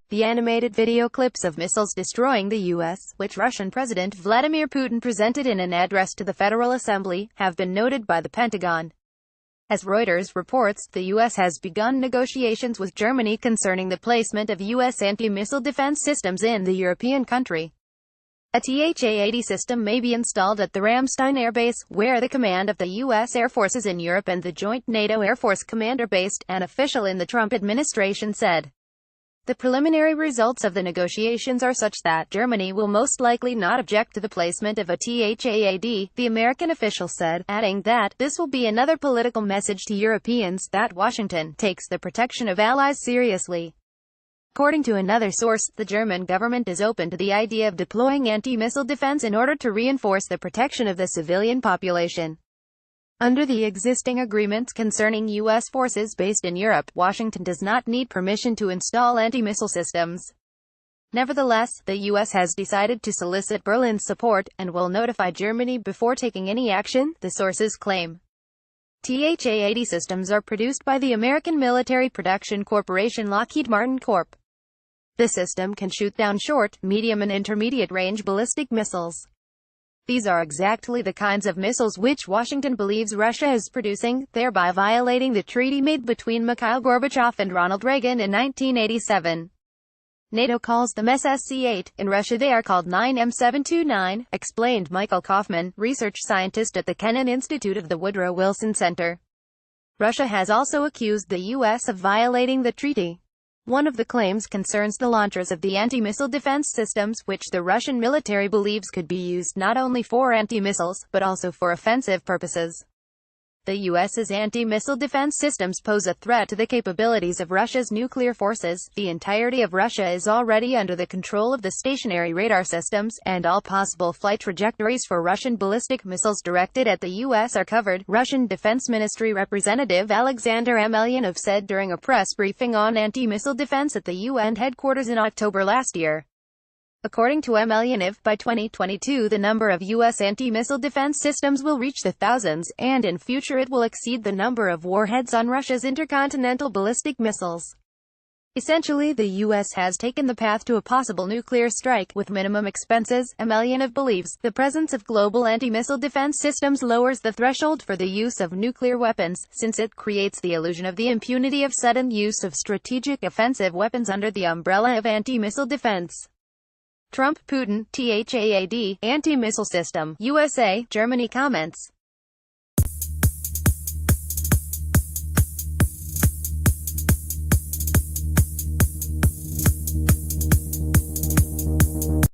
The animated video clips of missiles destroying the U.S., which Russian President Vladimir Putin presented in an address to the Federal Assembly, have been noted by the Pentagon. As Reuters reports, the U.S. has begun negotiations with Germany concerning the placement of U.S. anti-missile defense systems in the European country. A THA-80 system may be installed at the Ramstein Air Base, where the command of the U.S. Air Forces in Europe and the joint NATO Air Force command are based, an official in the Trump administration said. The preliminary results of the negotiations are such that Germany will most likely not object to the placement of a THAAD, the American official said, adding that, "This will be another political message to Europeans, that Washington takes the protection of allies seriously." According to another source, the German government is open to the idea of deploying anti-missile defense in order to reinforce the protection of the civilian population. Under the existing agreements concerning U.S. forces based in Europe, Washington does not need permission to install anti-missile systems. Nevertheless, the U.S. has decided to solicit Berlin's support, and will notify Germany before taking any action, the sources claim. THA-80 systems are produced by the American military production corporation Lockheed Martin Corp. The system can shoot down short, medium and intermediate-range ballistic missiles. These are exactly the kinds of missiles which Washington believes Russia is producing, thereby violating the treaty made between Mikhail Gorbachev and Ronald Reagan in 1987. NATO calls them SSC-8, in Russia they are called 9M729, explained Michael Kaufman, research scientist at the Kennan Institute of the Woodrow Wilson Center. Russia has also accused the U.S. of violating the treaty. One of the claims concerns the launchers of the anti-missile defense systems, which the Russian military believes could be used not only for anti-missiles, but also for offensive purposes. The U.S.'s anti-missile defense systems pose a threat to the capabilities of Russia's nuclear forces. The entirety of Russia is already under the control of the stationary radar systems, and all possible flight trajectories for Russian ballistic missiles directed at the U.S. are covered, Russian Defense Ministry representative Alexander Amelyanov said during a press briefing on anti-missile defense at the UN headquarters in October last year. According to Amelyanov, by 2022 the number of U.S. anti-missile defense systems will reach the thousands, and in future it will exceed the number of warheads on Russia's intercontinental ballistic missiles. Essentially, the U.S. has taken the path to a possible nuclear strike, with minimum expenses. Amelyanov believes, the presence of global anti-missile defense systems lowers the threshold for the use of nuclear weapons, since it creates the illusion of the impunity of sudden use of strategic offensive weapons under the umbrella of anti-missile defense. Trump, Putin, THAAD, anti-missile system, USA, Germany comments.